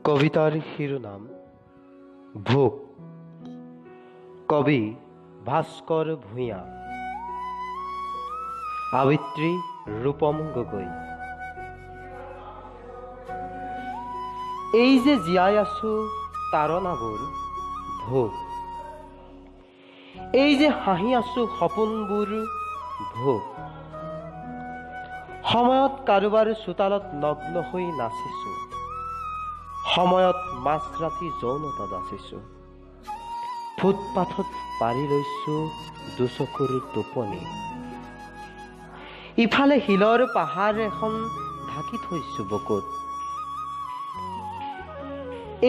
কবিতাৰ শিৰোনাম ভোগ। কবি ভাস্কৰ ভূঁইয়া, আবৃত্তি ৰূপম গগৈ। এই যে জীয়াই আছো তাৰণাবোৰ ভোগ, এই যে হাঁহি আছো সপোনবোৰ ভোগ। সময়ত কাৰোবাৰ চোতালত নগ্ন হৈ নাচিছো, সময়ত মাঝৰাতি যৌনতা যাচিছো। ফুটপাথত পাৰি লৈছো দুচকুৰ টোপনি, ইফালে শিলৰ পাহাৰ এখন ঢাকি থৈছো বুকুত।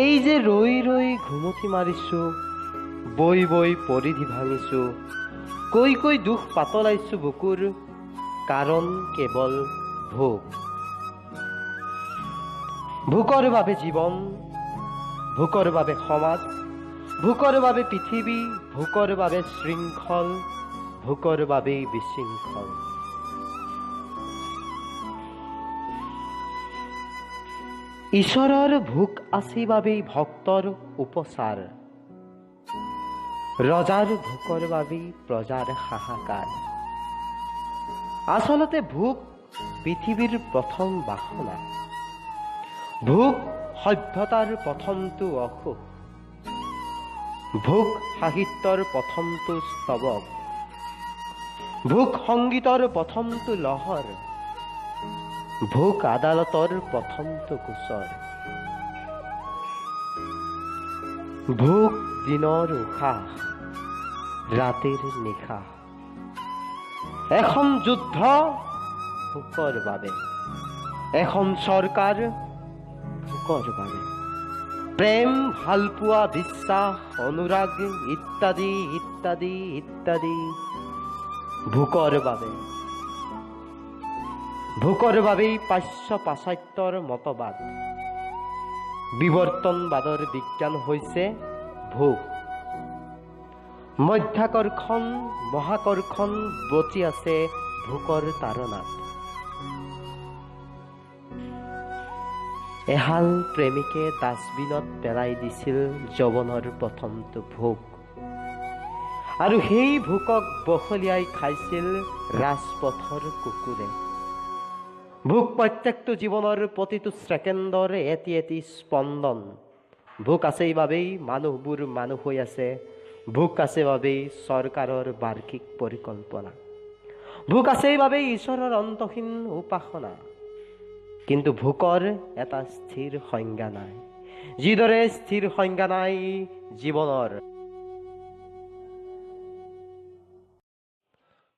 এই যে ৰৈ ৰৈ ঘুমটি মাৰিছো, বৈ বৈ পৰিধি ভাঙিছো, কৈ কৈ দুখ পাতলাইছো বুকুৰ, কাৰণ কেৱল ভোগ। ভোকৰ বাবে জীৱন, ভোকৰ বাবে সমাজ, ভোকৰ বাবে পৃথিৱী, ভোকৰ বাবে শৃংখল, ভোকৰ বাবেই বিশৃংখল। ঈশ্বৰৰ ভোক আছে বাবেই ভক্তৰ উপচাৰ, ৰজাৰ ভোকৰ বাবেই প্ৰজাৰ হাহাকাৰ। আচলতে ভোক পৃথিৱীৰ প্ৰথম বাসনা, ভোক সভ্যতাৰ প্ৰথমটো অসুখ, ভোক সাহিত্যৰ প্ৰথমটো স্তৱক, ভোক সংগীতৰ প্ৰথমটো লহৰ, ভোক আদালতৰ প্ৰথমটো গোচৰ। ভোক দিনৰ উশাহ, ৰাতিৰ নিশা, এখন যুদ্ধ ভোকৰ বাবে, এখন চৰকাৰ ভোকৰ বাবে। প্ৰেম, ভালপোৱা, বিশ্বাস, অনুৰাগ ইত্যাদি ইত্যাদি ইত্যাদি ভোকৰ বাবে। ভোকৰ বাবেই প্ৰাচ্য পাশ্চাত্যৰ মতবাদ, বিৱৰ্তনবাদৰ বিজ্ঞান হৈছে ভোগ। মধ্যাকৰ্ষণ মহাকৰ্ষণ বচি আছে ভোকৰ তাৰণাত। এহাল প্ৰেমিকে ডাষ্টবিনত পেলাই দিছিল যৌৱনৰ প্ৰথমটো ভোগ, আৰু সেই ভোকক বখলিয়াই খাইছিল ৰাজপথৰ কুকুৰে। ভোক প্ৰত্যেকটো জীৱনৰ প্ৰতিটো ছেকেণ্ডৰ এটি এটি স্পন্দন। ভোক আছে বাবেই মানুহবোৰ মানুহ হৈ আছে, ভোক আছে বাবেই চৰকাৰৰ বাৰ্ষিক পৰিকল্পনা, ভোক আছে বাবেই ঈশ্বৰৰ অন্তহীন উপাসনা। কিন্তু ভোকৰ এটা স্থিৰ সংজ্ঞা নাই, যিদৰে স্থিৰ সংজ্ঞা নাই জীৱনৰ।